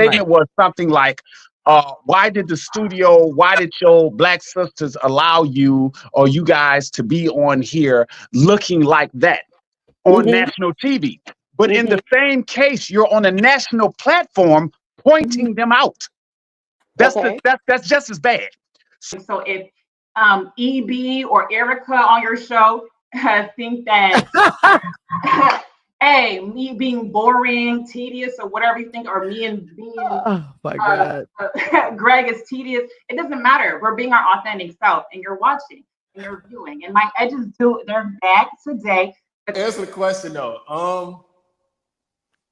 statement was something like, why did your black sisters allow you or you guys to be on here looking like that on Mm-hmm. national TV? But in Mm-hmm. the same case, you're on a national platform pointing them out. Okay. That's just as bad. So if EB or Erica on your show think that hey, me being boring, tedious, or whatever you think, or me and being Oh my God. Greg is tedious, it doesn't matter. We're being our authentic self, and you're watching and you're viewing. And my edges they're back today. Answer the question though.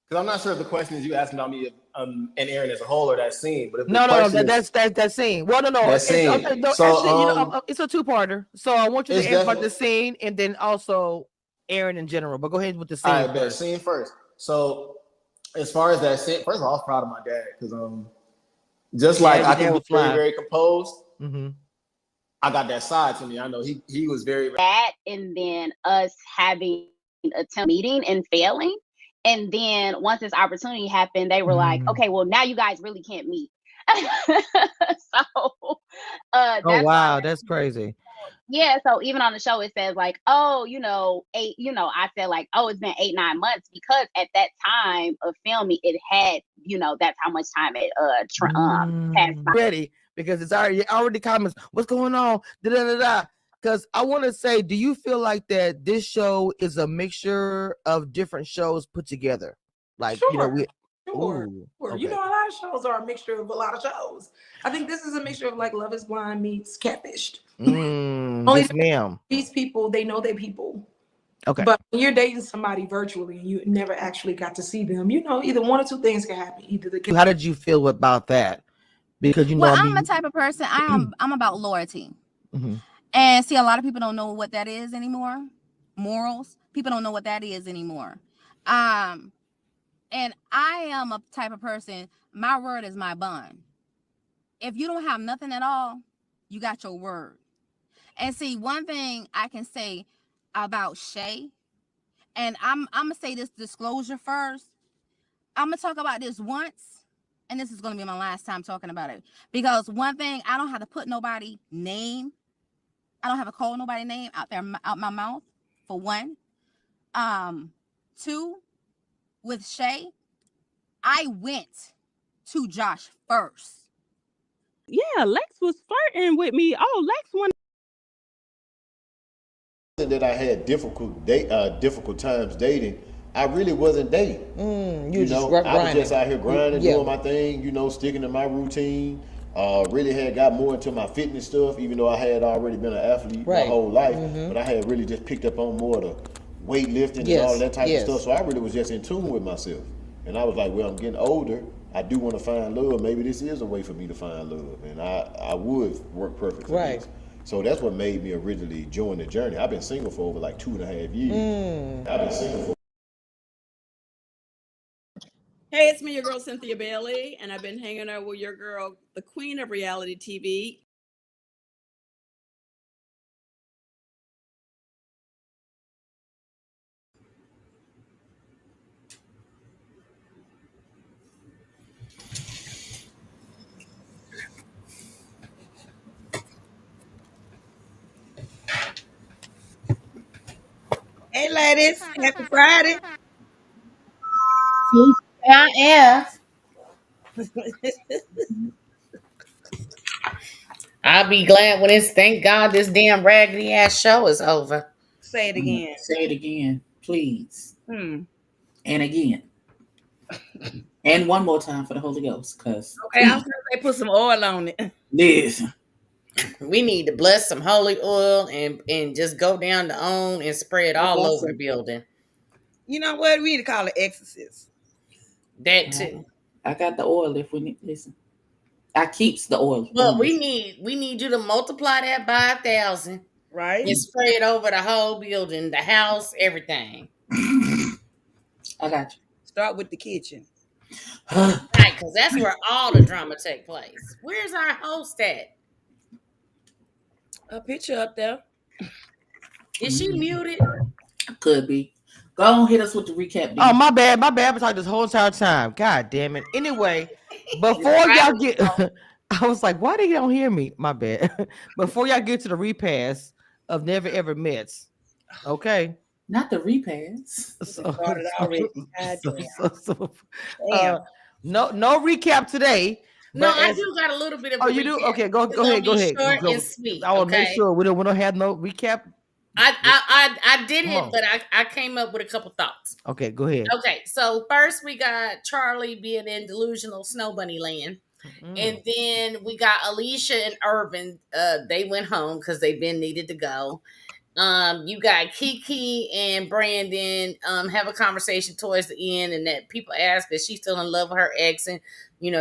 Because I'm not sure if the question is you asking about me and Aaron as a whole or that scene. But if No, is, that's that scene. Well, no, that scene. Okay, no, So actually, it's a two-parter. So I want you to answer about the scene and then also Aaron in general. But go ahead with the scene. All right, first. Scene first. So as far as that scene, first of all, I was proud of my dad because just like I can be very, very composed. Mm-hmm. I got that side to me. I know he was very that, and then us having a meeting and failing. And then once this opportunity happened, they were like, okay, well, now you guys really can't meet. Oh, wow. That's crazy. Yeah. So even on the show, it says like, oh, I said like, oh, it's been 8-9 months because at that time of filming, it had, that's how much time it passed by. Ready, because it's already comments. What's going on? Because I want to say, do you feel like that this show is a mixture of different shows put together? Like, Sure. Okay. A lot of shows are a mixture of a lot of shows. I think this is a mixture of like Love is Blind meets Catfished. Yes, ma'am. These people, they know their people. Okay. But when you're dating somebody virtually and you never actually got to see them, either one or two things can happen. How did you feel about that? Because I'm a type of person. I'm about loyalty. Mm-hmm. And see, a lot of people don't know what that is anymore. Morals. People don't know what that is anymore. And I am a type of person, my word is my bond. If you don't have nothing at all, you got your word. And see, one thing I can say about Shay, and I'm going to say this disclosure first. I'm going to talk about this once, and this is going to be my last time talking about it. Because one thing, I don't have to put nobody name. I don't have to call nobody name out my mouth, for one. Two, with Shay, I went to Josh first. Yeah, Lex was flirting with me. Oh, Lex wanted. That I had difficult times dating. I really wasn't dating. I was just out here grinding, doing my thing. Sticking to my routine. Really had got more into my fitness stuff, even though I had already been an athlete my whole life. But I had really just picked up on more of the weightlifting and all that type of stuff. So I really was just in tune with myself. And I was like, well, I'm getting older. I do want to find love. Maybe this is a way for me to find love. And I would work perfect for this. So that's what made me originally join the journey. I've been single for over like 2.5 years. I've been single for. Hey, it's me, your girl Cynthia Bailey, and I've been hanging out with your girl, the queen of reality TV. Hey, ladies, happy Friday. Yeah. I'll be glad when thank God this damn raggedy ass show is over. Say it again. Say it again, please. And again. And one more time for the Holy Ghost, cause okay, I'm gonna say put some oil on it. Yes. We need to bless some holy oil and just go down the on and spray it all over the building. You know what? We need to call it exorcist. That too. I got the oil if we need. Listen, I keeps the oil. Well, we need you to multiply that by 1,000, right? And spray it over the whole building, the house, everything. I got you. Start with the kitchen. Right, because that's where all the drama take place. Where's our host at? A picture up there. Is she muted? Could be. Go on, hit us with the recap. Oh, my bad. I've been talking this whole entire time. God damn it. Anyway, before y'all get, I was like, why they don't hear me? My bad. Before y'all get to the repass of Neverevermets, okay? Not the repass. No recap today. No, I do got a little bit of. You do? Okay, go ahead. Short and sweet. I will make sure we don't have no recap. I didn't, but I came up with a couple thoughts. Okay, go ahead. Okay, so first we got Charlie being in delusional Snow Bunny land. And then we got Alicia and Irvin. They went home because they've been needed to go. You got Kiki and Brandon have a conversation towards the end, and that people ask if she's still in love with her ex, and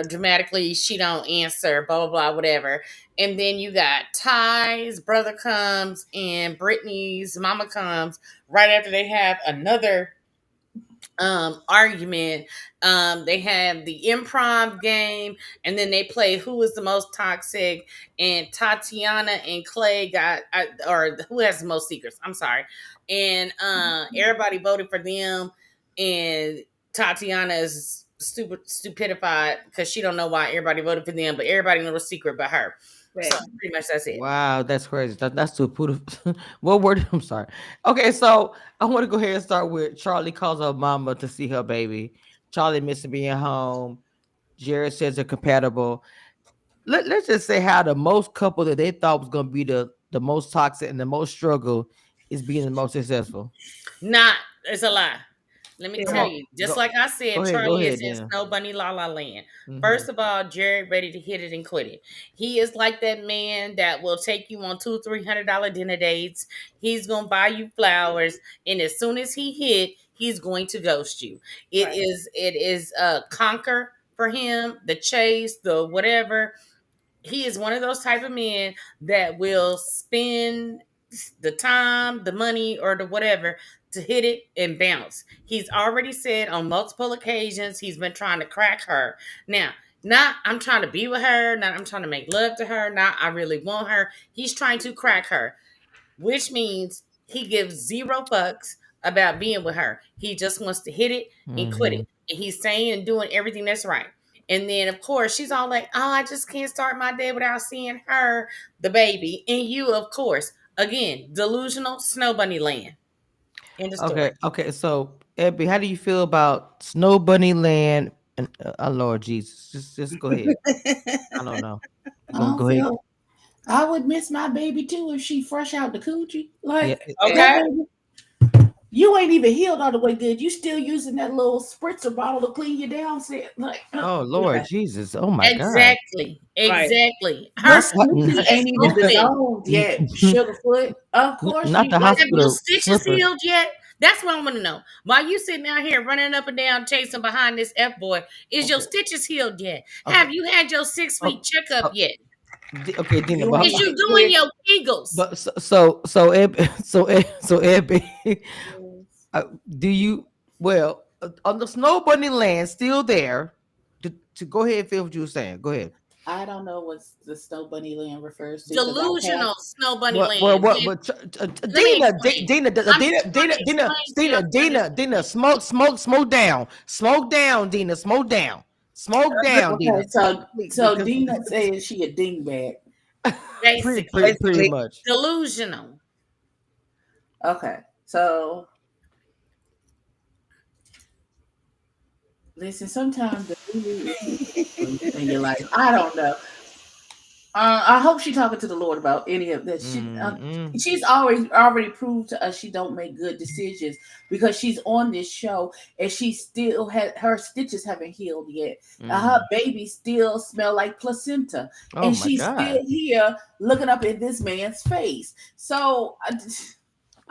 dramatically she don't answer, blah blah blah, whatever. And then you got Ty's brother comes and Brittany's mama comes right after they have another argument. They have the improv game, and then they play who is the most toxic, and Tatiana and Clay got or who has the most secrets, I'm sorry. And everybody voted for them, and Tatiana is stupidified because she don't know why everybody voted for them, but everybody knows the secret but her. Right. So pretty much that's it. Wow, that's crazy. That's too put. What word? I'm sorry. Okay, so I want to go ahead and start with Charlie calls her mama to see her baby. Charlie missing being home. Jared says they're compatible. Let's just say how the most couple that they thought was going to be the most toxic and the most struggle is being the most successful. It's a lie. Let me tell you, like I said, Charlie is in Snow Bunny La La Land. First of all, Jared ready to hit it and quit it. He is like that man that will take you on $200-$300 dinner dates. He's gonna buy you flowers, and as soon as he hit, he's going to ghost you. It is a conquer for him, the chase, the whatever. He is one of those type of men that will spend the time, the money, or the whatever to hit it and bounce. He's already said on multiple occasions he's been trying to crack her. Now, not I'm trying to be with her, not I'm trying to make love to her, not I really want her. He's trying to crack her, which means he gives zero fucks about being with her. He just wants to hit it and quit it. And he's saying and doing everything that's right. And then, of course, she's all like, oh, I just can't start my day without seeing her, the baby. And you, of course, again, delusional Snow Bunny land. Okay. So, Ebby, how do you feel about Snow Bunny land? And Lord Jesus, just go ahead. I don't know. Go ahead. I would miss my baby too if she fresh out the coochie. Like, you ain't even healed all the way good. You still using that little spritzer bottle to clean you down. Like, oh Lord Jesus! Oh my God! Exactly. Her coochie ain't even dissolved yet. Sugarfoot. Of course, not the hospital. Have your stitches healed yet? That's what I want to know. While you sitting out here running up and down, chasing behind this F boy, is your stitches healed yet? Have you had your 6-week checkup yet? Okay, Dina, is you doing your Eagles? But so Ebby, do you on the Snow Bunny land still there? To go ahead and feel what you were saying. Go ahead. I don't know what the Snow Bunny land refers to. Delusional Snow Bunny land. Dina, smoke down, Dina, smoke down, Dina. So Dina says she a dingbat. Pretty much delusional. Okay, so listen. Sometimes the in your life, I don't know. I hope she's talking to the Lord about any of that. She's already proved to us she don't make good decisions because she's on this show and she still had her stitches haven't healed yet. Her baby still smell like placenta, and she's still here looking up at this man's face. So I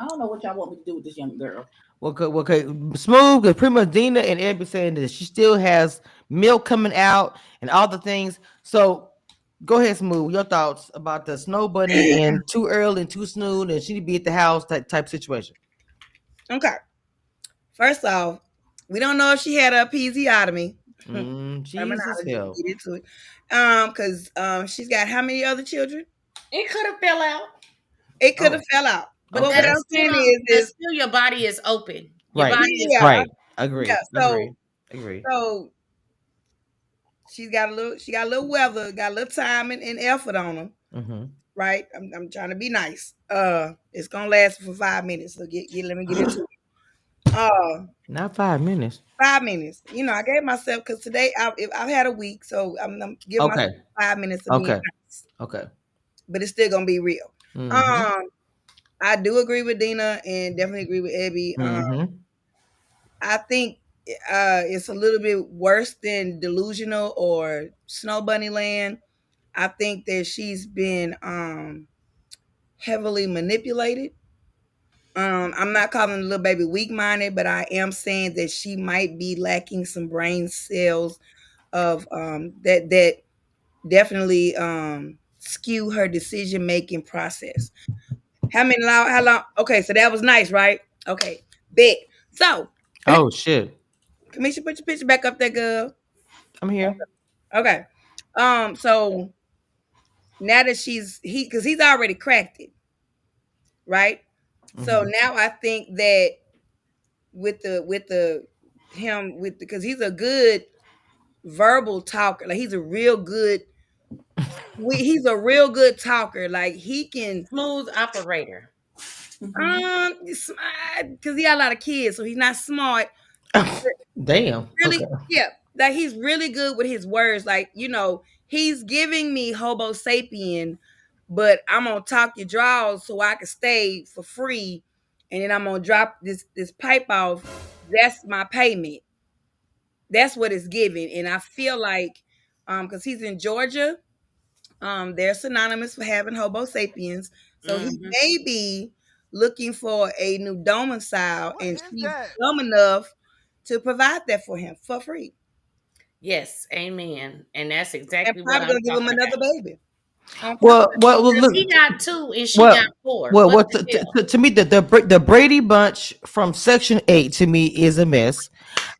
don't know what y'all want me to do with this young girl. Okay. Smooth, because pretty much Dina and Ebby saying that she still has milk coming out and all the things. So go ahead, Smooth. Your thoughts about the Snow Bunny and too early and too soon, and she need to be at the house type situation. Okay. First off, we don't know if she had a episiotomy. Jesus help. Because she's got how many other children? It could have fell out. It could have fell out. But what I'm saying is still your body is open. Your Right. body is Right. Agree. Yeah. Agree. So she got a little weather, got a little time and effort on her. Mm-hmm. Right. I'm trying to be nice. It's gonna last for 5 minutes. So let me get into it. Not 5 minutes. 5 minutes. You know, I gave myself because today I've had a week, so I'm giving myself 5 minutes of being nice. Okay. But it's still gonna be real. Mm-hmm. I do agree with Dina and definitely agree with Abby. Mm-hmm. I think it's a little bit worse than delusional or Snow Bunny Land. I think that she's been heavily manipulated. I'm not calling the little baby weak minded, but I am saying that she might be lacking some brain cells of that definitely skew her decision making process. How long? Okay, so that was nice, right? Okay, bet. So, Oh shit! Kamisha, put your picture back up there, girl. I'm here. Okay. So now that because he's already cracked it, right? Mm-hmm. So now I think that because he's a good verbal talker, like he's a real good talker. Like he can smooth operator. Because he got a lot of kids, so he's not smart. Damn. Really, okay. Yeah. Like he's really good with his words. Like, he's giving me Homo sapien, but I'm gonna talk your draws so I can stay for free, and then I'm gonna drop this pipe off. That's my payment. That's what it's giving. And I feel like because he's in Georgia, they're synonymous for having Homo sapiens. So he may be looking for a new domicile, and she's dumb enough to provide that for him for free. Yes, amen. And that's exactly And what probably I'm gonna give him another baby. Well, look, he got 2 and she got 4. Well, to me, the Brady Bunch from Section 8 to me is a mess.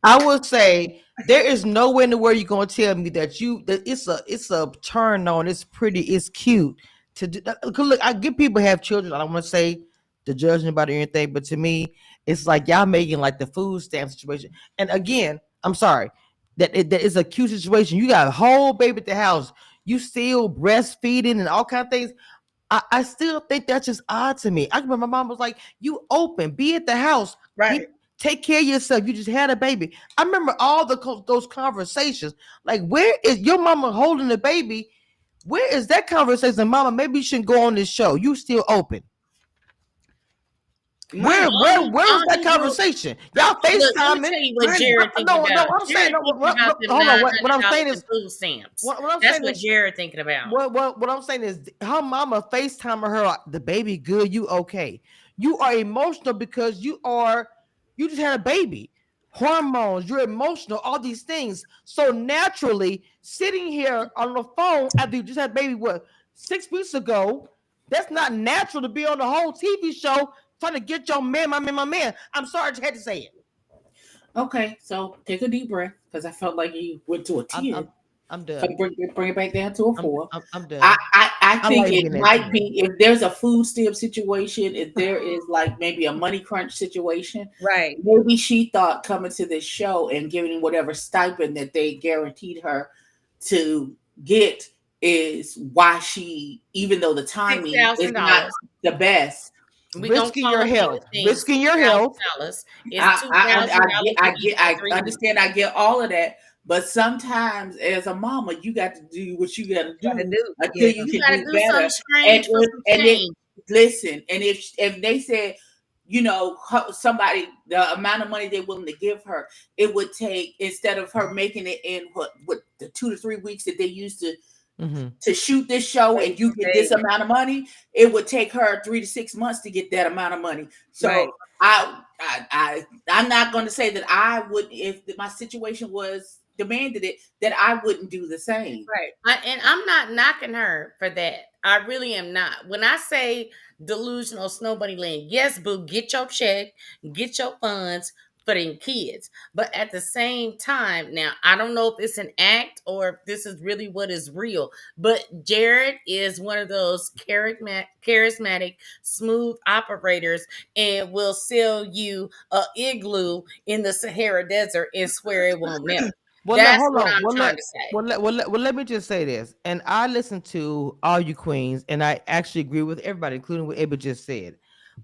I would say there is nowhere in the world you're gonna tell me that it's a turn on. It's pretty. It's cute to do. Look, I get people have children. I don't want to say the judging about anything, but to me, it's like y'all making like the food stamp situation. And again, I'm sorry that that is a cute situation. You got a whole baby at the house. You still breastfeeding and all kind of things. I still think that's just odd to me. I remember my mom was like, "You open, be at the house, right? Take care of yourself. You just had a baby." I remember all those conversations. Like, where is your mama holding the baby? Where is that conversation, Mama? Maybe you shouldn't go on this show. You still open. Where was that conversation? Y'all FaceTiming. Let me tell you what Jared thinking about. No, I'm saying, hold on. What I'm saying is food stamps. What I'm That's saying what is, Jared thinking about. What I'm saying is, her mama FaceTiming her, the baby good, you okay? You are emotional because you just had a baby. Hormones, you're emotional, all these things. So naturally, sitting here on the phone after you just had a baby, 6 weeks ago, that's not natural to be on the whole TV show trying to get your man, my man. I'm sorry, I just had to say it. Okay, so take a deep breath because I felt like you went to a 10. I'm done. So bring it back down to a 4. I'm done. I think it might be if there's a food stamp situation, if there is like maybe a money crunch situation, right? Maybe she thought coming to this show and giving whatever stipend that they guaranteed her to get is why she, even though the timing is not the best. Risking your health. I understand. I get all of that, but sometimes as a mama, you got to do what you got to do until you can do better. Listen, and if they said, somebody, the amount of money they're willing to give her, it would take, instead of her making it in what the 2 to 3 weeks that they used to. Mm-hmm. To shoot this show and you get this amount of money, it would take her 3 to 6 months to get that amount of money. So I'm not going to say that I would, if my situation was demanded it, that I wouldn't do the same. Right. And I'm not knocking her for that. I really am not. When I say delusional Snow Bunny Land, yes, boo, get your check, get your funds for them kids. But at the same time, now, I don't know if it's an act or if this is really what is real. But Jared is one of those charismatic, smooth operators and will sell you a igloo in the Sahara Desert and swear it won't melt. Well, That's hold what on. I'm trying to say. Let me just say this. And I listen to all you queens, and I actually agree with everybody, including what Abby just said.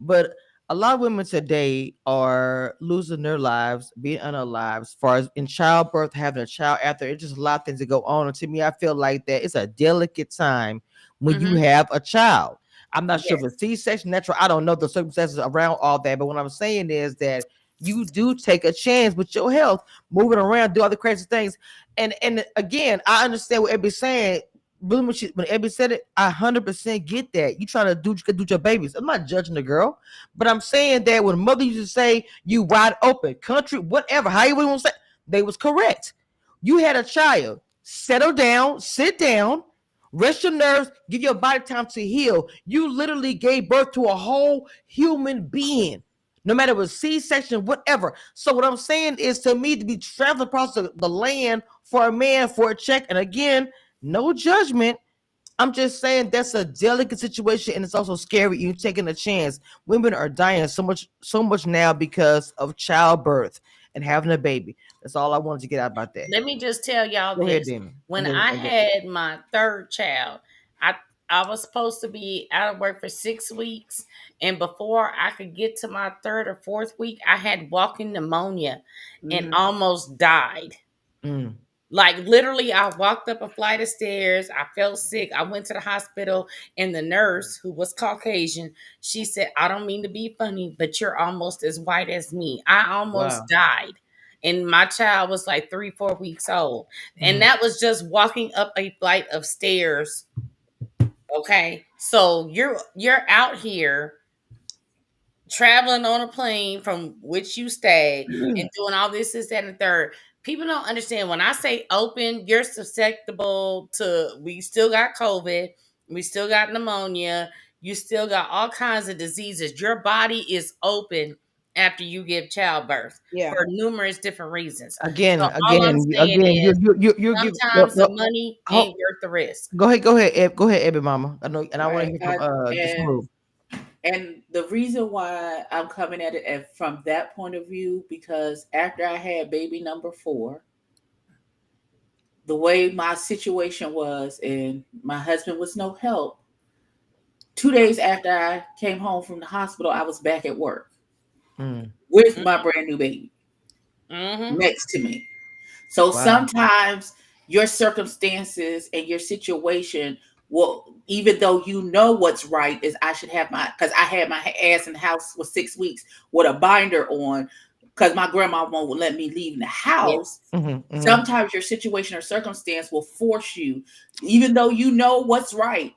But a lot of women today are losing their lives, being unalive, as far as in childbirth, having a child after. It's just a lot of things that go on. And to me, I feel like that it's a delicate time when you have a child. I'm not sure if it's C-section, natural. I don't know the circumstances around all that. But what I'm saying is that you do take a chance with your health, moving around, do all the crazy things. And again, I understand what Abby's saying. When Abby said it, I 100% get that. You trying to do your babies. I'm not judging the girl, but I'm saying that when mother used to say you wide open, country, whatever, how you want to say, they was correct. You had a child. Settle down, sit down, rest your nerves, give your body time to heal. You literally gave birth to a whole human being, no matter what C-section, whatever. So what I'm saying is, to me, to be traveling across the land for a man for a check, and again, no judgment. I'm just saying that's a delicate situation, and it's also scary. You're taking a chance. Women are dying so much now because of childbirth and having a baby. That's all I wanted to get out about that. Let me just tell y'all Go ahead, this. Damon. When I had my third child, I I was supposed to be out of work for 6 weeks, and before I could get to my third or fourth week, I had walking pneumonia and almost died. Like literally, I walked up a flight of stairs. I felt sick. I went to the hospital, and the nurse, who was Caucasian, she said, "I don't mean to be funny, but you're almost as white as me." I almost died. And my child was like 3-4 weeks old. And that was just walking up a flight of stairs. Okay. So you're out here traveling on a plane from which you stay and doing all this, that, and the third. People don't understand when I say open, you're susceptible to, we still got COVID, we still got pneumonia, you still got all kinds of diseases. Your body is open after you give childbirth for numerous different reasons. Again, So all I'm saying is you sometimes the money ain't worth the risk. Go ahead, Abby, Mama. I know, and I want to hear from just move. And the reason why I'm coming at it from that point of view, because after I had baby number 4, the way my situation was, and my husband was no help, 2 days after I came home from the hospital, I was back at work with my brand new baby next to me. So sometimes your circumstances and your situation will, even though you know what's right, is I should have because I had my ass in the house for 6 weeks with a binder on because my grandma won't let me leave the house. Sometimes your situation or circumstance will force you, even though you know what's right.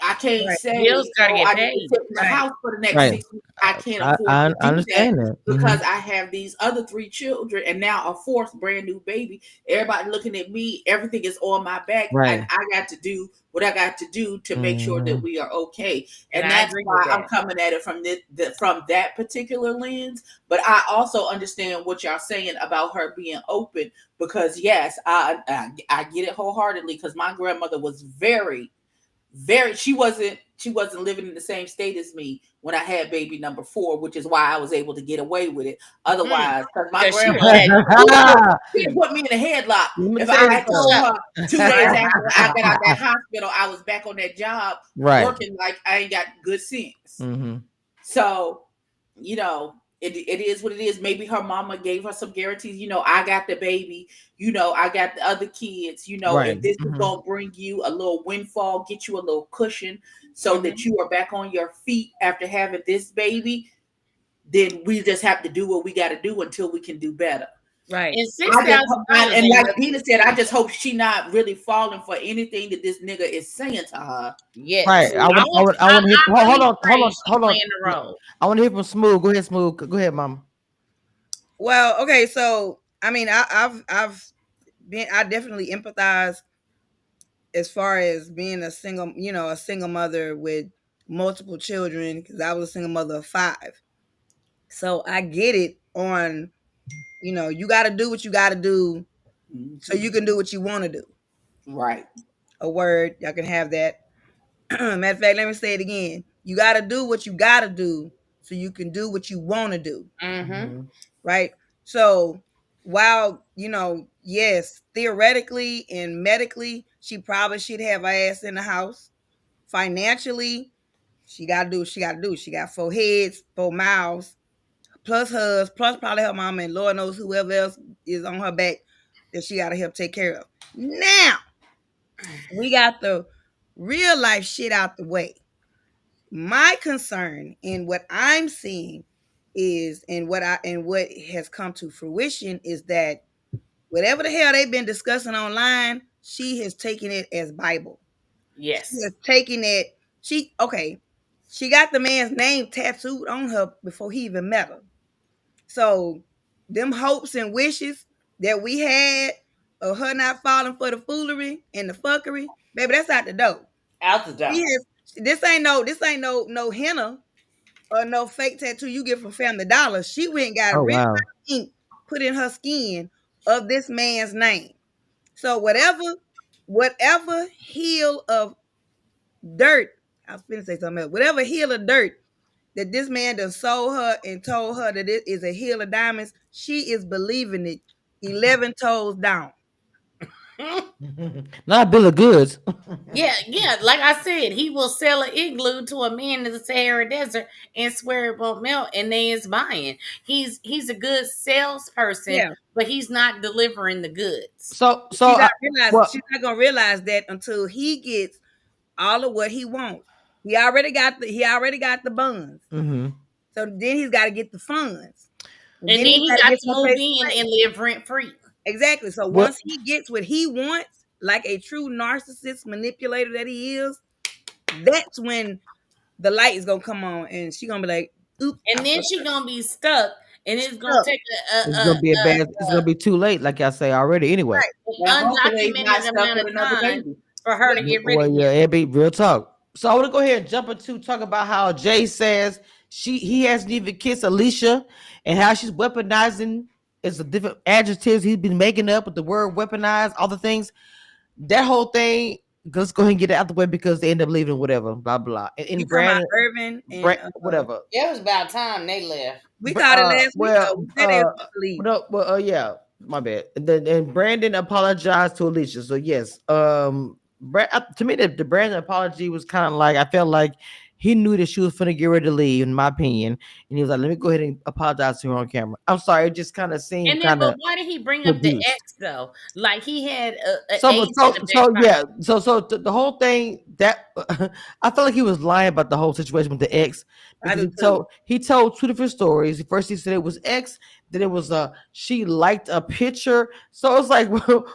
I can't say, Bills gotta get I paid. need to sit in the house for the next 6 weeks. I can't afford to do that because I have these other 3 children and now a 4th brand new baby. Everybody looking at me, everything is on my back, and I got to do what I got to do to make sure that we are okay. And that's why I'm coming at it from from that particular lens. But I also understand what y'all saying about her being open, because yes, I get it wholeheartedly, because my grandmother was very, she wasn't living in the same state as me when I had baby number 4, which is why I was able to get away with it. Otherwise, because my grandma she'd put me in a headlock. If I had told her 2 days after I got out of that hospital, I was back on that job working, like I ain't got good sense. So, it is what it is. Maybe her mama gave her some guarantees. I got the baby. I got the other kids. If this is going to bring you a little windfall, get you a little cushion so that you are back on your feet after having this baby, then we just have to do what we got to do until we can do better. Right. And $6,000. And like Dina said, I just hope she not really falling for anything that this nigga is saying to her. Yes. Right. I want to hear. Hold on. I want to hear from Smooth. Go ahead, Smooth. Go ahead, Mama. Well, okay. So I mean, I definitely empathize as far as being a single mother with multiple children, because I was a single mother of 5. So I get it on, you got to do what you got to do so you can do what you want to do. Right. A word, y'all can have that. Matter of fact, let me say it again. You got to do what you got to do so you can do what you want to do. Mm-hmm. Right? So while, yes, theoretically and medically, she probably should have her ass in the house. Financially, she got to do what she got to do. She got 4 heads, 4 mouths, plus hers, plus probably her mama, and Lord knows whoever else is on her back that she got to help take care of. Now, we got the real life shit out the way. My concern in what I'm seeing is, and what has come to fruition is that whatever the hell they've been discussing online, she has taken it as Bible. Yes. She has taken it. She got the man's name tattooed on her before he even met her. So them hopes and wishes that we had of her not falling for the foolery and the fuckery, baby, that's out the door. Out the door. This ain't no henna or no fake tattoo you get from Family Dollar. She went and got red ink put in her skin of this man's name. So whatever heel of dirt, I was finna say something else. Whatever heel of dirt that this man done sold her and told her that it is a heel of diamonds, she is believing it 11 toes down. Not a bill of goods. Yeah. Like I said, he will sell an igloo to a man in the Sahara Desert and swear it won't melt, and they is buying. He's a good salesperson, but he's not delivering the goods. So she's not gonna realize that until he gets all of what he wants. He already got the buns. Mm-hmm. So then he's got to get the funds. And then he got to move in and live rent free. Exactly. So once he gets what he wants, like a true narcissist manipulator that he is, that's when the light is gonna come on, and she's gonna be like, "Oop!" And then she's gonna be stuck, and it's gonna take it's gonna be too late, like I say already. Anyway, undocumented amount of time for her to get rid of him. Yeah, it'd be real talk. So I want to go ahead and jump into talk about how Jay says he hasn't even kissed Alicia, and how she's weaponizing. It's a different adjectives he's been making up with the word weaponize, all the things. That whole thing, let's go ahead and get it out the way because they end up leaving, whatever, blah blah. And Brandon, Irvin, and whatever. Yeah, it was about time they left. We called it last week. Yeah, my bad. And Brandon apologized to Alicia. So yes, to me the Brandon apology was kind of like, I felt like he knew that she was finna get ready to leave, in my opinion, and he was like, "Let me go ahead and apologize to her on camera." I'm sorry, it just kind of seemed kind of. But why did he bring up the ex though? Like he had a so the whole thing that I felt like he was lying about the whole situation with the ex, because he told 2 different stories. First he said it was ex, then it was she liked a picture. So it's like,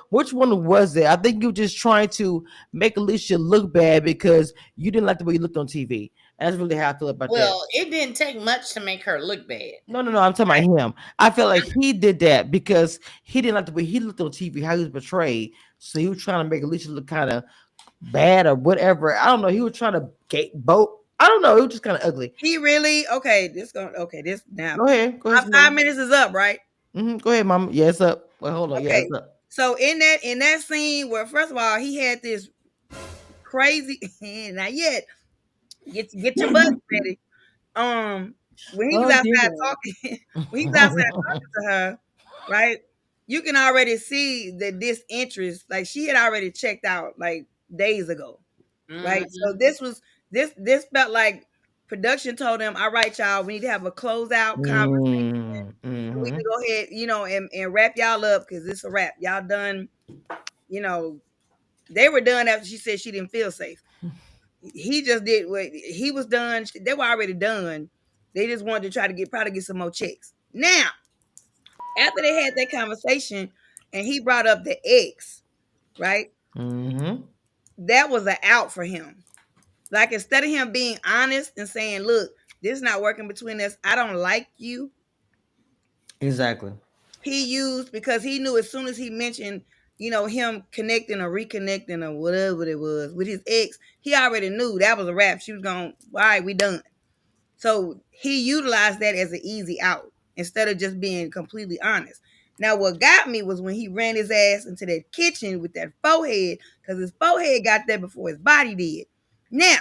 which one was it? I think you were just trying to make Alicia look bad because you didn't like the way you looked on TV. And that's really how I feel about that. Well, it didn't take much to make her look bad. No, I'm talking about him. I feel like he did that because he didn't like the way he looked on TV, how he was portrayed. So he was trying to make Alicia look kind of bad or whatever. I don't know. He was trying to gatevote. I don't know. It was just kind of ugly. He really this now. Go ahead. My 5 minutes is up, right? Mm-hmm. Go ahead, Mama. Yeah, it's up. Well, hold on. Okay. Yeah, it's up. So in that scene where, first of all, he had this crazy, not yet. Get your butt ready. When he was outside talking, to her, right? You can already see that this interest, like she had already checked out like days ago, right? So this felt like production told them, "All right, y'all, we need to have a closeout conversation. We can go ahead, and wrap y'all up because it's a wrap. Y'all done, they were done after she said she didn't feel safe. He just did what he was done. They were already done. They just wanted to try to probably get some more checks. Now, after they had that conversation and he brought up the ex, right? Mm-hmm. That was an out for him. Like, instead of him being honest and saying, "Look, this is not working between us. I don't like you." Exactly. He used, because he knew as soon as he mentioned, him connecting or reconnecting or whatever it was with his ex, he already knew that was a wrap. She was going, "All right, we done." So he utilized that as an easy out instead of just being completely honest. Now, what got me was when he ran his ass into that kitchen with that forehead, because his forehead got there before his body did. Now,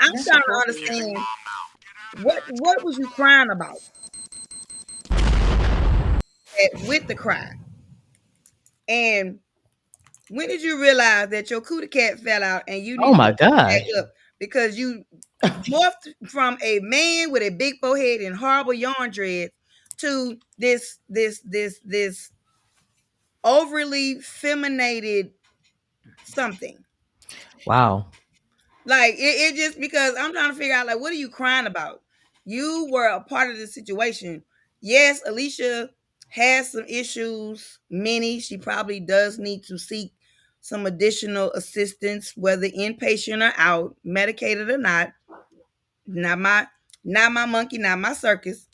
I'm trying to understand what was you crying about with the cry, and when did you realize that your cootie cat fell out and you Oh needed my to pick gosh. it up because you morphed from a man with a big forehead and horrible yarn dreads to this overly feminated something. Wow. Like it just because I'm trying to figure out like what are you crying about? You were a part of the situation. Yes, Alicia has some issues. Many she probably does need to seek some additional assistance, whether inpatient or out, medicated or not. Not my monkey, not my circus.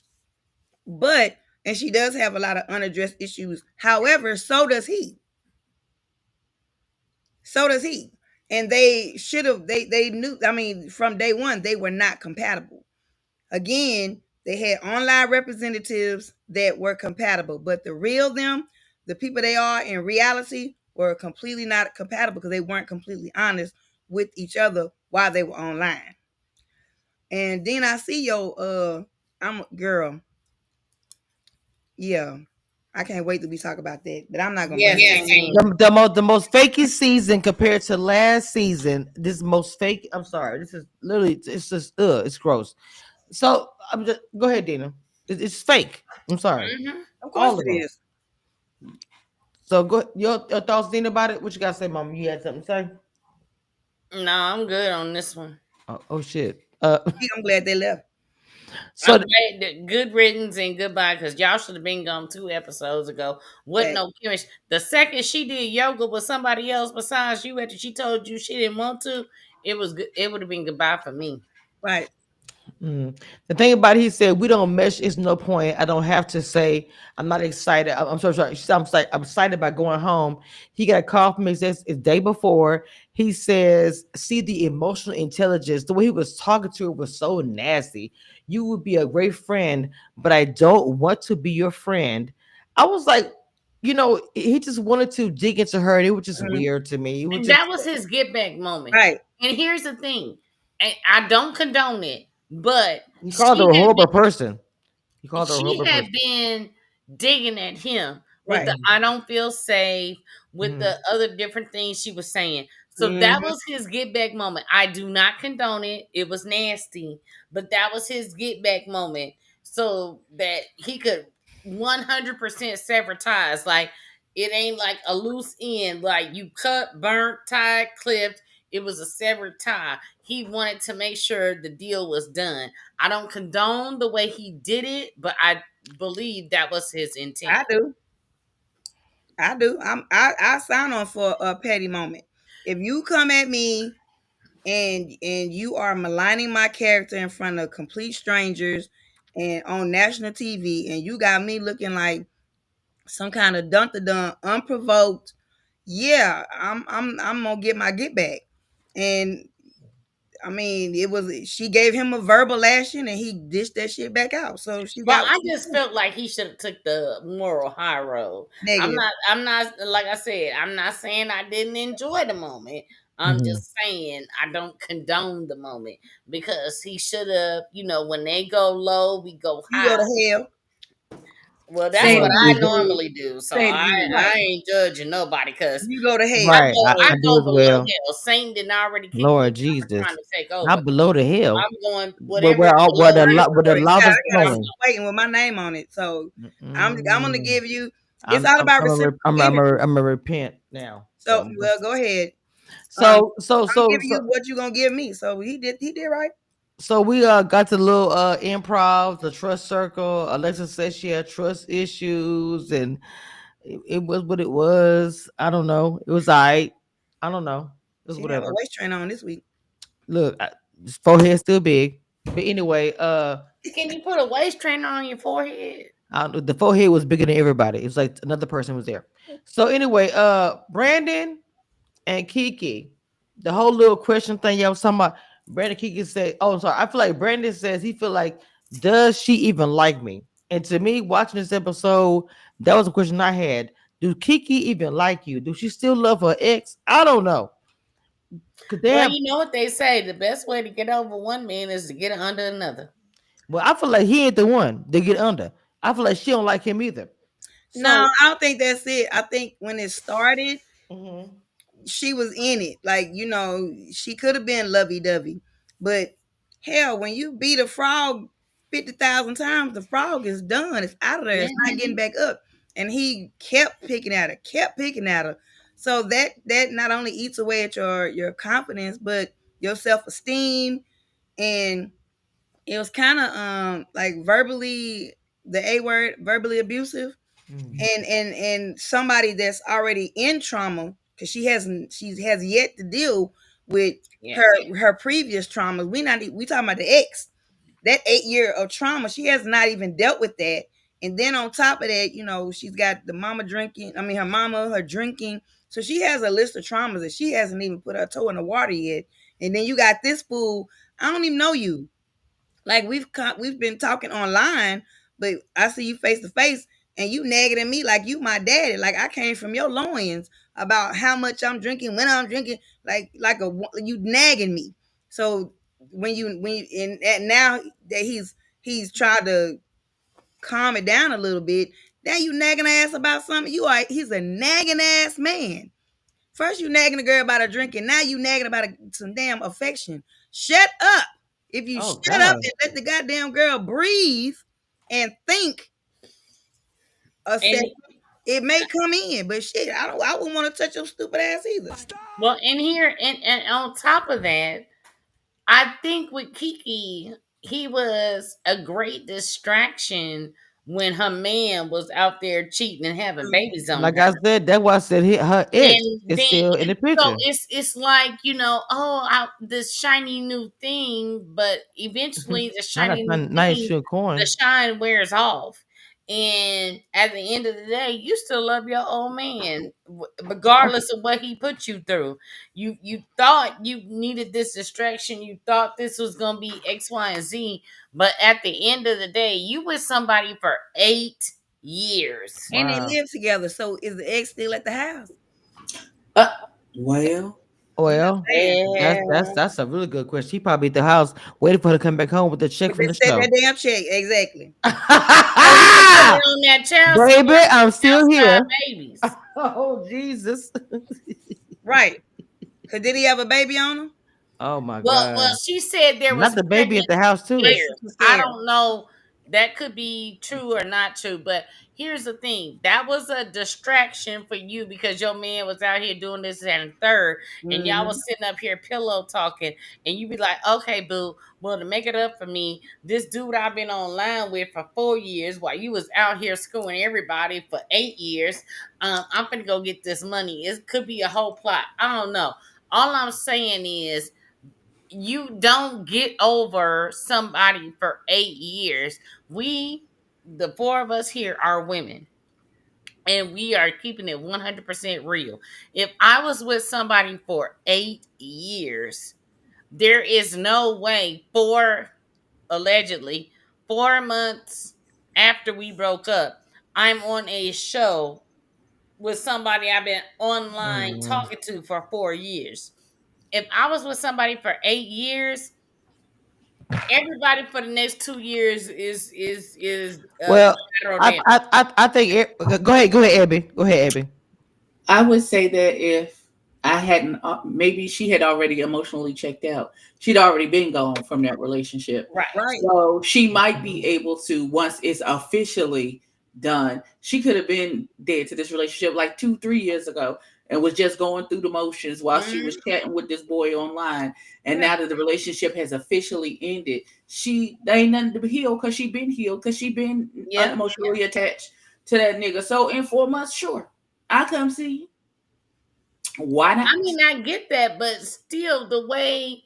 But and she does have a lot of unaddressed issues. However, so does he. So does he. And they should have they knew, I mean, from day one, they were not compatible. Again, they had online representatives that were compatible, but the real them, the people they are in reality, were completely not compatible because they weren't completely honest with each other while they were online. And then I see I'm girl. Yeah. I can't wait till we talk about that, but I'm not gonna bring it. The most fakest season compared to last season. This most fake. I'm sorry. This is literally. It's just. It's gross. So I'm just. Go ahead, Dina. It's fake. I'm sorry. Mm-hmm. Of course it is. So go. Your thoughts, Dina, about it? What you got to say, Mom? You had something to say? No, I'm good on this one. Oh shit. I'm glad they left. So I'm glad that good riddance and goodbye because y'all should have been gone 2 episodes ago. Wasn't no chemistry. The second she did yoga with somebody else besides you after she told you she didn't want to, it was good. It would have been goodbye for me. Right. The thing about it, he said we don't mesh. It's no point. I don't have to say I'm not excited. I'm so sorry. I'm excited about going home. He got a call from his ex the day before. He says, "See the emotional intelligence. The way he was talking to her was so nasty. You would be a great friend, but I don't want to be your friend." I was like, he just wanted to dig into her, and it was just weird to me. It was And just that was his get back moment. Right. And here's the thing, and I don't condone it, but he called her a horrible person. He called her a horrible had person. been digging at him with Right. the I don't feel safe, with the other different things she was saying. So that was his get back moment. I do not condone it. It was nasty, but that was his get back moment so that he could 100% sever ties. Like it ain't like a loose end, like you cut, burnt, tied, clipped. It was a severed tie. He wanted to make sure the deal was done. I don't condone the way he did it, but I believe that was his intent. I do. I sign on for a petty moment. If you come at me and you are maligning my character in front of complete strangers and on national TV, and you got me looking like some kind of dun dun unprovoked, yeah, I'm gonna get my get back. And I mean, she gave him a verbal lashing and he dished that shit back out. So she Well, got I just felt like he should have took the moral high road. negative. I'm not like I said, I'm not saying I didn't enjoy the moment. I'm just saying I don't condone the moment because he should have, when they go low, we go high. You go to hell. Well, that's what I normally do. So I ain't judging nobody because you go to hell. Right, I do go as below well. hell. Satan didn't already kick Lord me. Jesus, I'm trying to take over. not below the hill. I'm going whatever. Where the lava's flowing. Waiting with my name on it. So I'm gonna give you. It's all about reciprocal. I'm gonna repent now. So well, go ahead. So I'm giving you what you gonna give me. So he did right. So we got the little improv, the trust circle. Alexa says she had trust issues, and it was what it was. I don't know. It was I don't know. It was She whatever. had a waist trainer on this week. Look, his forehead's still big, but anyway, can you put a waist trainer on your forehead? The forehead was bigger than everybody. It was like another person was there. So anyway, Brandon and Kiki, the whole little question thing y'all was talking about. Brandon Kiki said, "Oh, I'm sorry." I feel like Brandon says he feel like Does she even like me? And to me, watching this episode, that was a question I had. Do Kiki even like you? Do she still love her ex? I don't know. Well, you know what they say: the best way to get over one man is to get under another. Well, I feel like he ain't the one to get under. I feel like she don't like him either. No, I don't think that's it. I think when it started, she was in it. Like, she could have been lovey dovey. But hell, when you beat a frog 50,000 times, the frog is done. It's out of there. It's not getting back up. And he kept picking at her, kept picking at her. So that not only eats away at your confidence, but your self-esteem. And it was kind of like verbally, the A word, verbally abusive. And somebody that's already in trauma, because she has yet to deal with her previous traumas. We talking about the ex, that 8 year of trauma. She has not even dealt with that. And then on top of that, she's got the mama drinking. I mean, her mama, her drinking. So she has a list of traumas that she hasn't even put her toe in the water yet. And then you got this fool. I don't even know you. Like, we've been talking online, but I see you face to face, and you nagging at me like you my daddy. Like, I came from your loins about how much I'm drinking, when I'm drinking, you nagging me. So when you and now that he's tried to calm it down a little bit, now you nagging ass about something. He's a nagging ass man. First you nagging a girl about her drinking, now you nagging about some damn affection. Shut up. If you shut up and let the goddamn girl breathe and think a second, it may come in. But shit, I wouldn't want to touch your stupid ass either. Well, in here, and on top of that, I think with Kiki, he was a great distraction when her man was out there cheating and having babies on Like her. I said, that's why I said her ex is still in the So picture. it's like, this shiny new thing, but eventually the shiny new thing, the shine wears off. And at the end of the day, you still love your old man, regardless of what he put you through. You thought you needed this distraction. You thought this was gonna be X, Y, and Z. But at the end of the day, you with somebody for 8 years. And they live together. So is the ex still at the house? Well, that's a really good question. He probably at the house waiting for her to come back home with the check from the show. That damn check, exactly. On that child Baby, I'm still here. Babies. Oh Jesus! Right? Because did he have a baby on him? Oh my God! Well, she said there was not the baby at the house too. I don't know. That could be true or not true, but here's the thing: that was a distraction for you because your man was out here doing this and third, and y'all was sitting up here pillow talking, and you be like, "Okay, boo. Well, to make it up for me, this dude I've been online with for 4 years, while you was out here screwing everybody for 8 years, I'm gonna go get this money. It could be a whole plot. I don't know. All I'm saying is." You don't get over somebody for 8 years. We, the four of us here, are women. And we are keeping it 100% real. If I was with somebody for 8 years, there is no way, allegedly, 4 months after we broke up, I'm on a show with somebody I've been online talking to for 4 years. If I was with somebody for 8 years, everybody for the next 2 years is well. I think. Go ahead, Abby. Go ahead, Abby. I would say that if I hadn't, maybe she had already emotionally checked out. She'd already been gone from that relationship. Right. So she might be able to, once it's officially done, she could have been dead to this relationship like 2-3 years ago and was just going through the motions while she was chatting with this boy online. And now that the relationship has officially ended, they ain't nothing to heal because she been healed because she been emotionally attached to that nigga. So in 4 months, sure, I'll come see you. Why not? I mean, I get that, but still, the way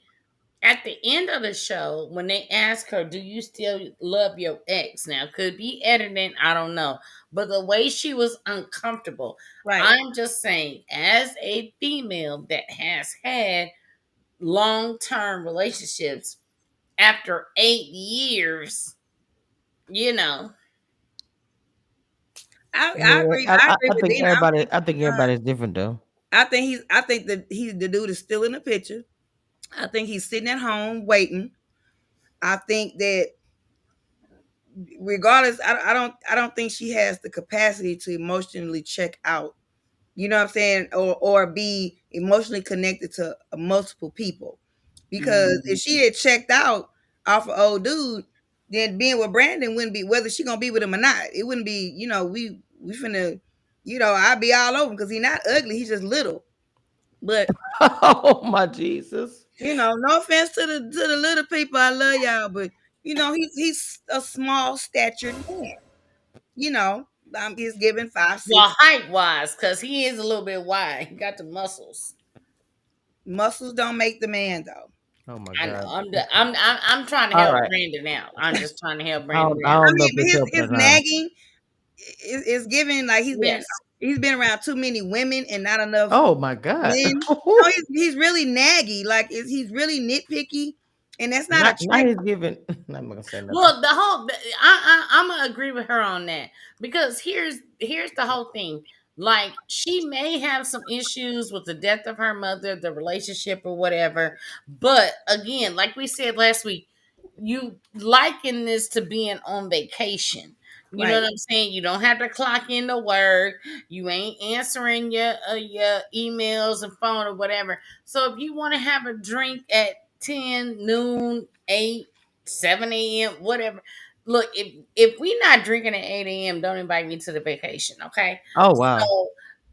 at the end of the show, when they ask her, do you still love your ex? Now, could be editing, I don't know. But the way she was uncomfortable, I'm just saying, as a female that has had long-term relationships, after 8 years, You know. I agree. I agree with think Dina. everybody. I think everybody's different though. I think that he's the dude is still in the picture. I think he's sitting at home waiting. I think that regardless, I don't think she has the capacity to emotionally check out. You know what I'm saying? Or be emotionally connected to multiple people. Because if she had checked out off of old dude, then being with Brandon wouldn't be whether she gonna be with him or not. It wouldn't be, we finna, I'd be all over him because he's not ugly, he's just little. But Oh my Jesus. no offense to the little people, I love y'all, but he's a small statured man. He's given 5'6". Well, height wise, because he is a little bit wide. He got the muscles. Muscles don't make the man though. Oh my I know. God. I'm trying to All help right. Brandon out. I'm just trying to help I Brandon don't, I out. don't know if But it's his helping or not. nagging is giving like Yes. he's been around too many women and not enough Oh my God. men. No, he's really naggy. Like he's really nitpicky, and that's not a Not trick. he's giving. I'm not gonna say nothing. Well, I'm gonna agree with her on that because here's the whole thing. Like she may have some issues with the death of her mother, the relationship or whatever, but again, like we said last week, you liken this to being on vacation. You know Right. what I'm saying? You don't have to clock into work. You ain't answering your emails and phone or whatever. So if you want to have a drink at 10, noon, 8, 7 a.m., whatever. Look, if we not drinking at 8 a.m., don't invite me to the vacation, okay? Oh wow. So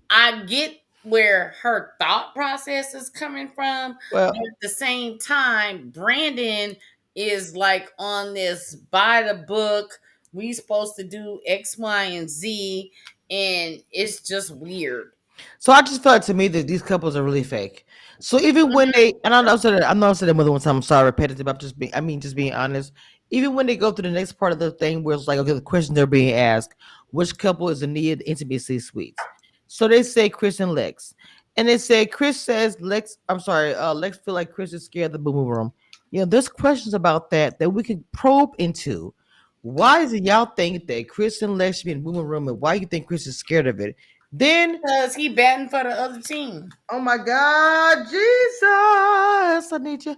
I get where her thought process is coming from, Well, but at the same time, Brandon is like on this by the book. We supposed to do X, Y, and Z, and it's just weird. so I just felt to me that these couples are really fake. So even when they, and I'm not saying that more than one time. I'm sorry, repetitive. Just being honest. Even when they go to the next part of the thing, where it's like, okay, the question they're being asked, which couple is in need of intimacy suites? So they say Chris and Lex, and they say Chris says Lex. I'm sorry, Lex feel like Chris is scared of the boom room. There's questions about that we can probe into. Why is it y'all think that Chris and Lex should be in the boom room, and why you think Chris is scared of it? Then, Because he batting for the other team. oh my God, Jesus, I need you.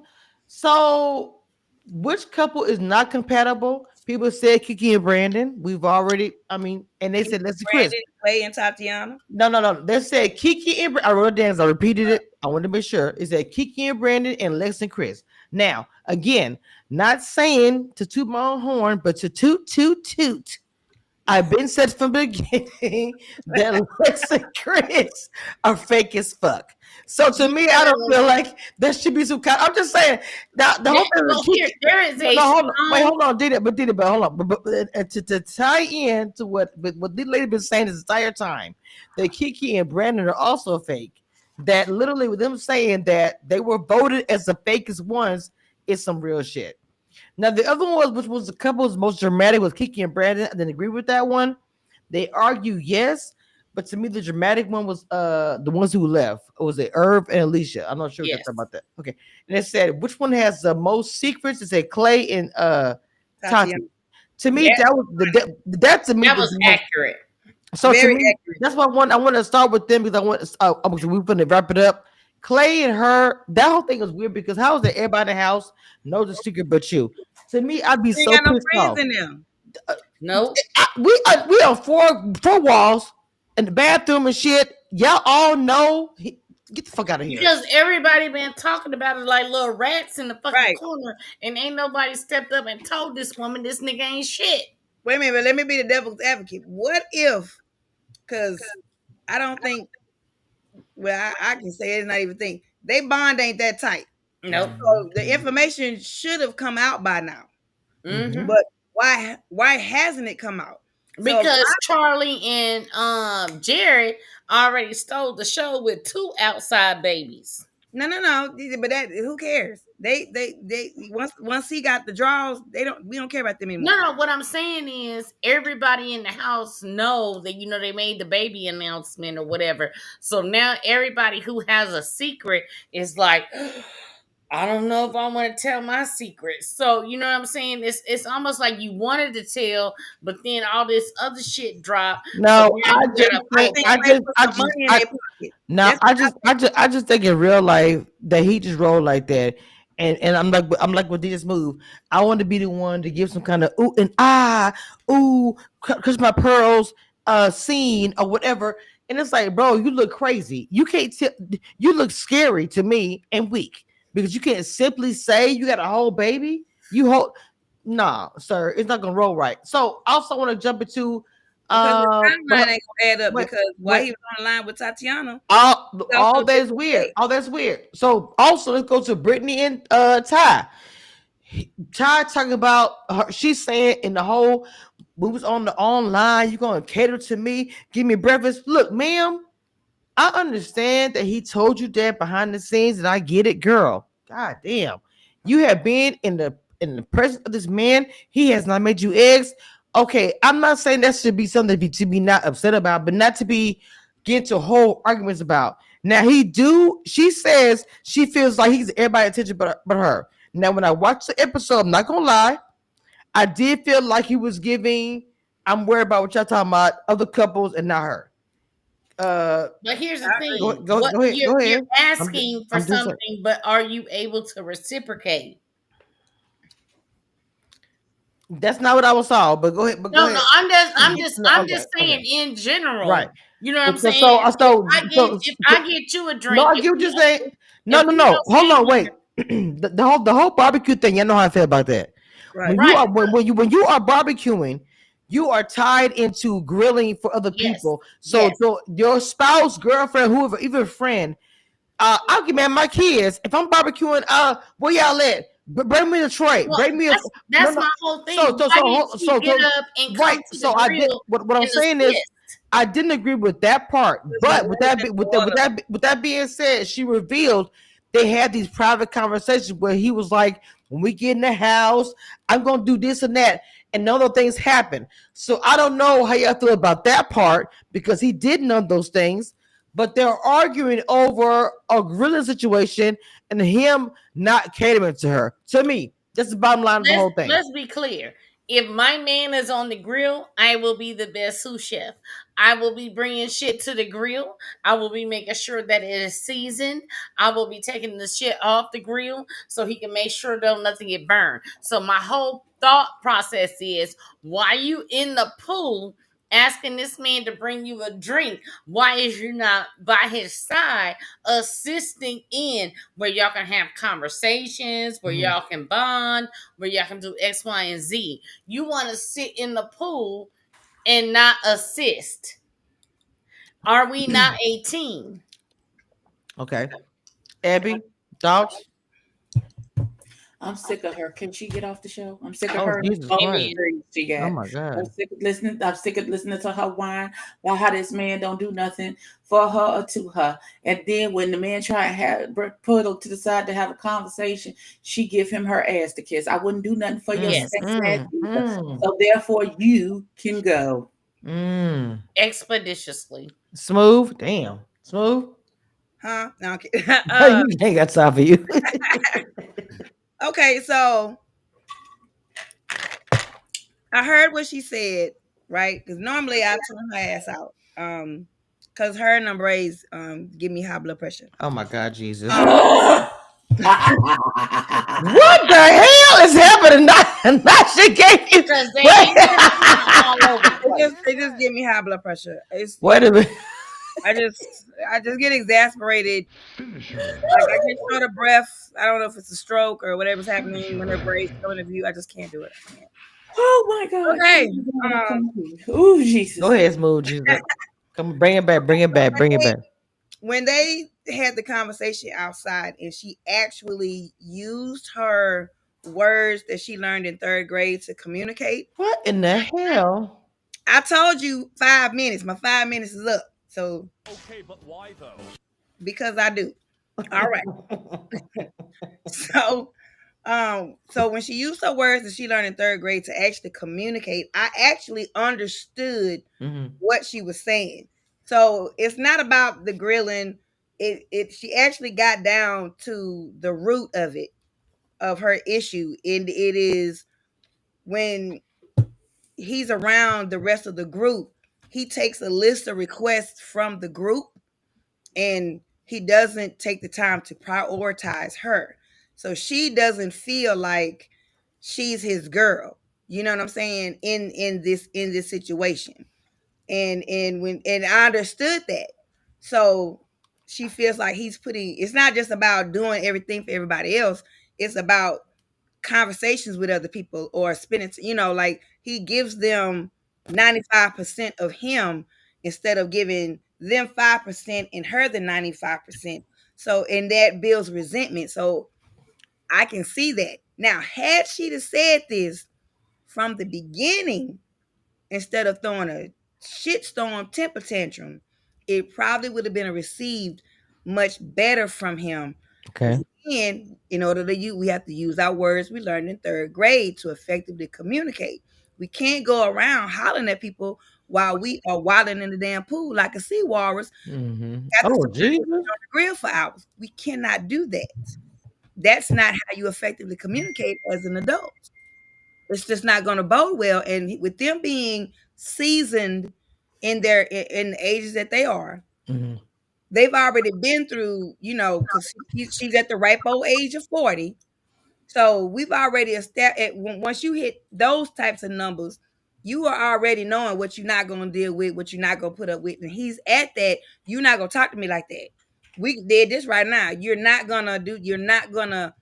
So, which couple is not compatible? People said Kiki and Brandon. We've already, and they said let's Chris. Brandon, Clay, and Tatiana. No. They said Kiki and I wrote it down. I repeated it. I wanted to make sure. It said Kiki and Brandon and Lex and Chris. Now, again, not saying to toot my own horn, but to toot. I've been said from the beginning that Lex and Chris are fake as fuck. So to me, I don't feel like there should be some kind. I'm just saying that the whole thing. There is a hold on, did it, but hold on, but to tie in to what this lady been saying this entire time, that Kiki and Brandon are also fake. That literally with them saying that they were voted as the fakest ones is some real shit. Now the other one which was the couple's most dramatic, was Kiki and Brandon. I didn't agree with that one. They argue yes, but to me the dramatic one was the ones who left. It was Irv and Alicia. I'm not sure what you're about that. Okay, and it said which one has the most secrets? It said Clay and Tati. To me, that was that to me that was accurate. So to me, that's why I want to start with them because we're going to wrap it up. Clay and her, that whole thing was weird because how is that everybody in the house knows the secret but you? To me, I'd be so pissed off. In them. No, we on four walls in the bathroom and shit. Y'all all know. Get the fuck out of here. Because everybody been talking about it like little rats in the fucking corner, and ain't nobody stepped up and told this woman this nigga ain't shit. Wait a minute, but let me be the devil's advocate. What if? Because I don't think. Well, I can say it's not even think they bond ain't that tight. Nope. So the information should have come out by now. Mm-hmm. But why hasn't it come out? Because Charlie and Jared already stole the show with 2 outside babies. No. But that who cares? They once he got the draws, we don't care about them anymore. No. What I'm saying is everybody in the house know that they made the baby announcement or whatever. So now everybody who has a secret is like, I don't know if I want to tell my secrets. So you know what I'm saying? It's almost like you wanted to tell, but then all this other shit dropped. So No, now you gotta I just think in real life that he just rolled like that, and I'm like with this move. I want to be the one to give some kind of ooh and cause my pearls scene or whatever, and it's like, bro, you look crazy. You can't tell. You look scary to me and weak because you can't simply say you got a whole baby. You hold. Nah, sir, it's not gonna roll right. So I also want to jump into because the timeline ain't gonna add up what- because while what- he was on the line with Tatiana, all that is weird. All that's weird. So also let's go to Brittany and Ty. Ty talking about her. She's saying in the whole we was on the online. You gonna cater to me? Give me breakfast. Look, ma'am. I understand that he told you that behind the scenes, and I get it, girl. God damn, you have been in the presence of this man. He has not made you eggs. Okay, I'm not saying that should be something to be not upset about, but not to be get into whole arguments about. Now she says she feels like he's everybody's attention but her. Now when I watched the episode, I'm not gonna lie, I did feel like he was giving. I'm worried about what y'all talking about, other couples and not her. But here's the thing: go ahead. You're asking for something, but are you able to reciprocate? That's not what I was saw, but go ahead. But go ahead. I'm just saying in general. Right. You know what I'm saying? If I get you a drink, no, I get what you're saying. No. Hold on, wait. the whole barbecue thing. You know how I feel about that. Right. When you are barbecuing, you are tied into grilling for other people. So your spouse, girlfriend, whoever, even friend. I'll give man my kids. If I'm barbecuing, where y'all at? Bring me the tray. Bring me that's my whole thing. So get up and come to the grill. I did what I'm saying is I didn't agree with that part. But with that being said, she revealed they had these private conversations where he was like, when we get in the house, I'm gonna do this and that, and none of those things happen. So I don't know how y'all feel about that part because he did none of those things. But they're arguing over a grilling situation and him not catering to her. To me, that's the bottom line of the whole thing. Let's be clear. If my man is on the grill, I will be the best sous chef. I will be bringing shit to the grill. I will be making sure that it is seasoned. I will be taking the shit off the grill so he can make sure that nothing get burned. So my whole thought process is, why you in the pool asking this man to bring you a drink? Why is you not by his side assisting in where y'all can have conversations, where y'all can bond, where y'all can do X, Y, and Z? You want to sit in the pool and not assist. Are we not a team? Okay. Abby, thoughts? I'm sick of her. Can she get off the show? I'm sick of her. Jesus she got. Oh my God. I'm sick of listening to her whine about how this man don't do nothing for her or to her. And then when the man try and put her to the side to have a conversation, she give him her ass to kiss. I wouldn't do nothing for your sex So therefore you can go. Expeditiously. Smooth. Damn. Smooth. Huh? No, okay. You ain't got time for you. Okay, so I heard what she said, right? Because normally I turn her ass out. Because her and them braids give me high blood pressure. Oh my God, Jesus. What the hell is happening? Not she gave you. They just give me high blood pressure. Wait a minute. I just get exasperated. Like I get short of breath. I don't know if it's a stroke or whatever's happening when her braids go in the view. I just can't do it. I can't. Oh my God. Okay. Oh Jesus. Go ahead, Smooth. Jesus. Come bring it back. When they had the conversation outside and she actually used her words that she learned in 3rd grade to communicate. What in the hell? I told you 5 minutes. My 5 minutes is up. So okay, but why though? Because I do. All right. So when she used her words that she learned in 3rd grade to actually communicate, I actually understood what she was saying. So it's not about the grilling. she actually got down to the root of it, of her issue, and it is when he's around the rest of the group, he takes a list of requests from the group and he doesn't take the time to prioritize her. So she doesn't feel like she's his girl. You know what I'm saying? In this situation. And I understood that. So she feels like he's putting, it's not just about doing everything for everybody else. It's about conversations with other people or spending, like he gives them 95% of him instead of giving them 5% and her the 95%. So, and that builds resentment. So I can see that. Now, had she said this from the beginning, instead of throwing a shitstorm temper tantrum, it probably would have been received much better from him. Okay. And in order to use, we have to use our words we learned in 3rd grade to effectively communicate. We can't go around hollering at people while we are wilding in the damn pool like a sea walrus. Mm-hmm. After Oh, somebody Jesus. on the grill for hours. We cannot do that. That's not how you effectively communicate as an adult. It's just not going to bode well. And with them being seasoned in the ages that they are, they've already been through, because she's at the ripe old age of 40. So we've already established, once you hit those types of numbers, you are already knowing what you're not going to deal with, what you're not going to put up with. And he's at that. You're not going to talk to me like that. We did this right now. You're not going to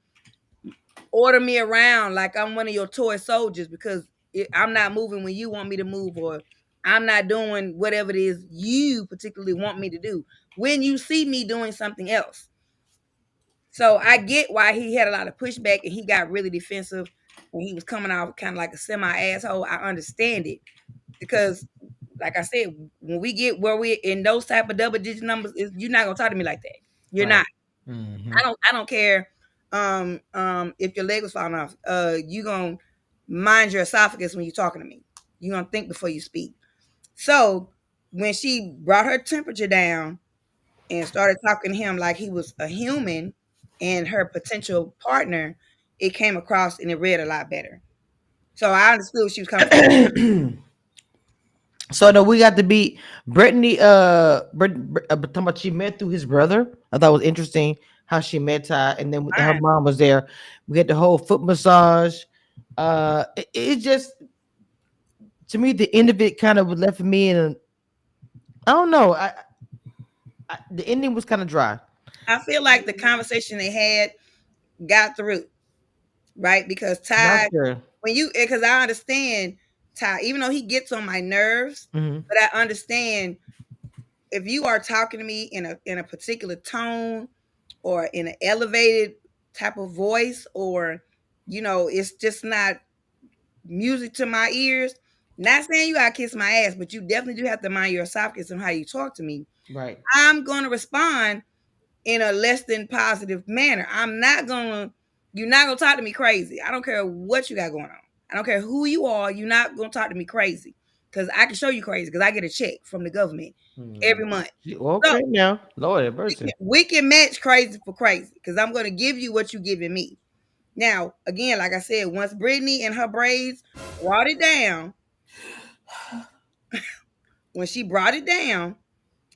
order me around like I'm one of your toy soldiers because I'm not moving when you want me to move, or I'm not doing whatever it is you particularly want me to do when you see me doing something else. So I get why he had a lot of pushback and he got really defensive when he was coming out kind of like a semi-asshole. I understand it because, like I said, when we get where we're in those type of double-digit numbers, you're not gonna talk to me like that. You're not. Mm-hmm. I don't care if your leg was falling off. You gonna mind your esophagus when you're talking to me. You're gonna think before you speak. So when she brought her temperature down and started talking to him like he was a human and her potential partner, it came across and it read a lot better. So I understood what she was coming from. So no, we got to beat Brittany. Talking about she met through his brother. I thought it was interesting how she met Ty, and then her mom was there. We had the whole foot massage. It just, to me, the end of it kind of left me in. I don't know. The ending was kind of dry. I feel like the conversation they had got through, right? Because Not Ty, sure. because I understand Ty, even though he gets on my nerves, but I understand if you are talking to me in a particular tone or in an elevated type of voice, or it's just not music to my ears. Not saying you gotta kiss my ass, but you definitely do have to mind your esophagus and how you talk to me. Right. I'm gonna respond in a less than positive manner. You're not gonna talk to me crazy. I don't care what you got going on. I don't care who you are. You're not gonna talk to me crazy because I can show you crazy because I get a check from the government every month. Okay, so, now, Lord have mercy. We can match crazy for crazy because I'm gonna give you what you're giving me. Now, again, like I said, once Brittany and her braids brought it down, when she brought it down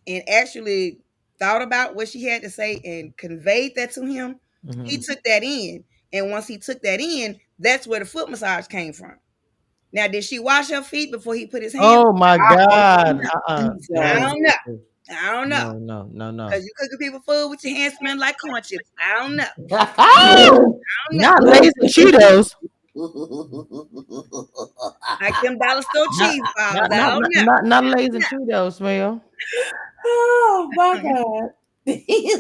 and actually thought about what she had to say and conveyed that to him, he took that in. And once he took that in, that's where the foot massage came from. Now, did she wash her feet before he put his hand? Oh my God! I don't know. I don't know. No. Because you cooking people food with your hands smelling like corn chips. I don't know. I don't know. Not Lay's and Cheetos. Like them dollar store cheese balls. I don't know. Not Lay's and Cheetos, smell. Oh my God. You're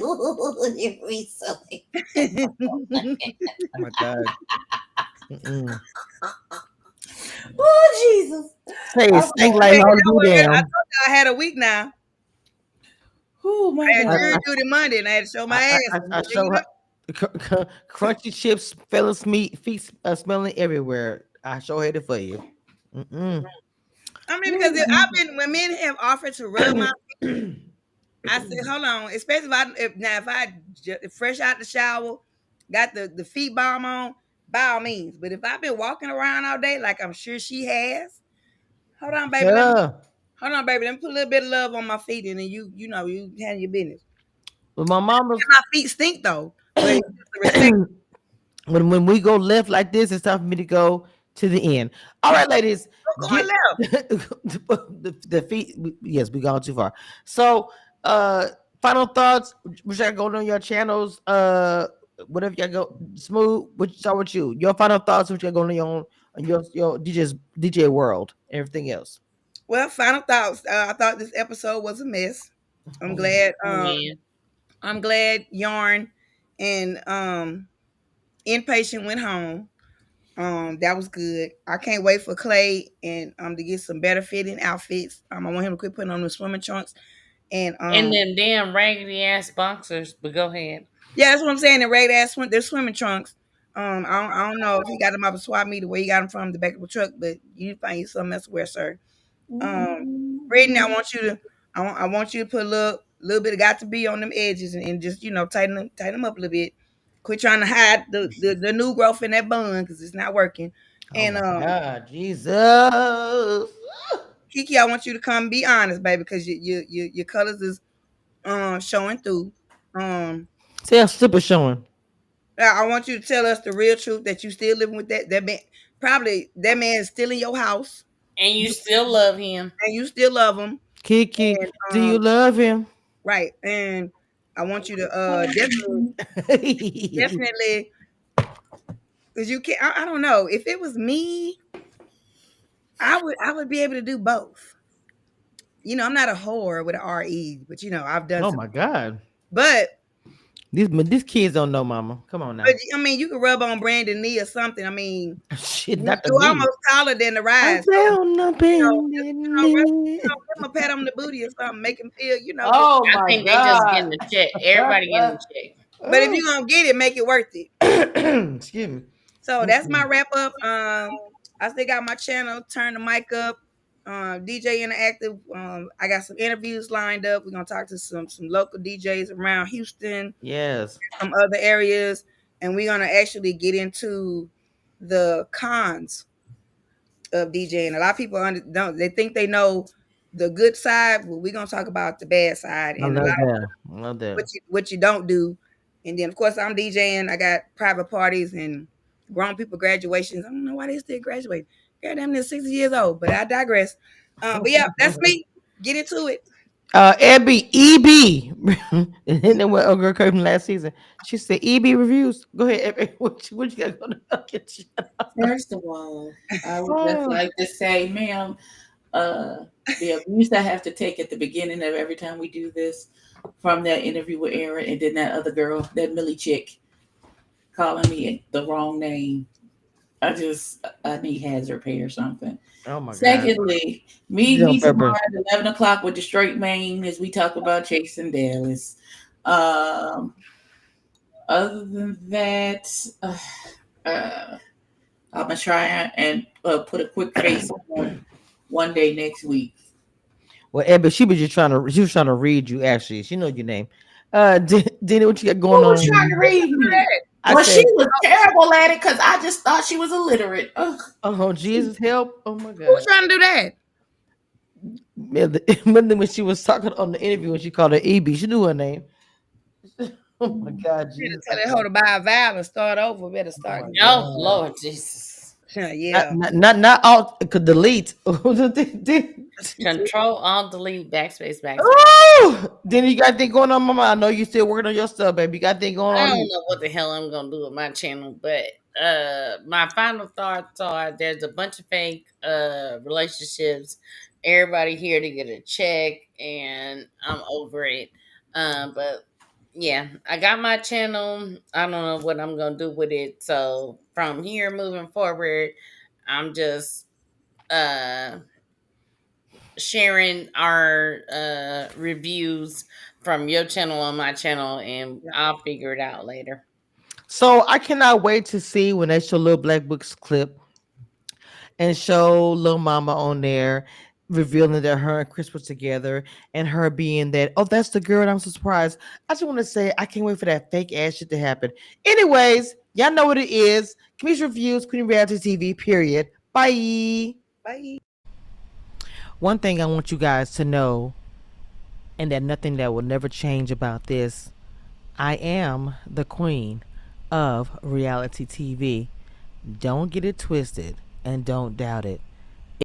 silly. Oh my God. Oh Jesus. Hey, stink like all you damn. I thought I had a week now. Oh my God. I God. had Duty Monday and I had to show my ass. I show her crunchy chips, fellas meat, feet smelling everywhere. I show her it for you. I mean, because when men have offered to rub my feet, I said, hold on. Especially if I fresh out the shower, got the feet balm on, by all means. But if I've been walking around all day, like I'm sure she has, hold on, baby. Hold on, baby. Let me put a little bit of love on my feet, and then you handle your business. But my mama's my feet stink though. But it's just the respect. when we go left like this, it's time for me to go to the end. All right, ladies, going left. the feet. Yes, we gone too far. So, final thoughts. Which I go on your channels. Whatever y'all go smooth. Which start with you. Your final thoughts. Which y'all go on your DJ world. Everything else. Well, final thoughts. I thought this episode was a mess. I'm glad. I'm glad Yarn and Inpatient went home. That was good. I can't wait for Clay and to get some better fitting outfits. I want him to quit putting on the swimming trunks and them damn raggedy ass boxers. But go ahead. Yeah, that's what I'm saying. The ragged ass they're swimming trunks. I don't know if he got them off a swap meet or where he got them from the back of the truck, but you find you something else to wear, sir. Brittany, I want you to put a little bit of got to be on them edges and just tighten them up a little bit. Quit trying to hide the new growth in that bun because it's not working. And God, Jesus, Kiki, I want you to come be honest, baby, because your colors is showing through. Say a super showing. I want you to tell us the real truth that you still living with that man. Probably that man is still in your house, and you still love him, and you still love him. Kiki, do you love him? Right, and I want you to definitely, because you can't. I don't know if it was me, I would be able to do both. I'm not a whore with an RE, but I've done. Oh my God! But these kids don't know, Mama. Come on now. But I mean, you can rub on Brandon knee or something. I mean, shit, you're almost taller than the rise. Give him a pat on the booty or something, make him feel. Oh I think they just getting the check. Everybody getting the check. But if you're gonna get it, make it worth it. Excuse me. So that's my wrap up. I still got my channel. Turn the mic up. DJ Interactive. I got some interviews lined up. We're gonna talk to some local DJs around Houston. Yes. Some other areas, and we're gonna actually get into the cons of DJing. A lot of people don't. They think they know the good side. Well, we're gonna talk about the bad side and love that. What you don't do. And then of course I'm DJing. I got private parties and grown people graduations. I don't know why they still graduate. Goddamn, they're 60 years old. But I digress. But yeah, that's me. Get into it. EB. And then what a girl came from last season. She said EB reviews. Go ahead, Abby. What you got going on? First of all, I would just like to say, ma'am, the abuse I have to take at the beginning of every time we do this, from that interview with Aaron, and then that other girl, that Millie chick, calling me the wrong name. I need hazard pay or something. Oh my God. Secondly, me tomorrow at 11 o'clock with the straight main as we talk about Chasing Dallas. Other than that, I'm gonna try and put a quick face on one day next week. Well, Abby, she was trying to read you. Actually, she knows your name. Dina, what you got going on? Who was trying to read me? She was terrible at it because I just thought she was illiterate. Ugh. Oh, Jesus, help! Oh my God, who's trying to do that? When she was talking on the interview, when she called her EB, she knew her name. Oh my God, Jesus! Tell that hoe to buy a vowel and start over. Better start. Oh Lord Jesus! Yeah, not all. Could delete. Control, Alt, Delete, backspace. Oh, then you got things going on, Mama. I know you still working on your stuff, baby. You got things going on. I don't know what the hell I'm gonna do with my channel, but my final thoughts are: there's a bunch of fake relationships. Everybody here to get a check, and I'm over it. But yeah, I got my channel. I don't know what I'm gonna do with it. So from here moving forward, I'm just sharing our reviews from your channel on my channel, and I'll figure it out later. So I cannot wait to see when they show Little Black Book's clip and show Little Mama on there revealing that her and Chris were together, and her being that, oh, that's the girl, and I'm so surprised. I just want to say I can't wait for that fake ass shit to happen. Anyways, y'all know what it is. Comedian Reviews, Queen Reality TV, period. Bye. Bye. One thing I want you guys to know, and that nothing that will never change about this, I am the queen of reality TV. Don't get it twisted and don't doubt it.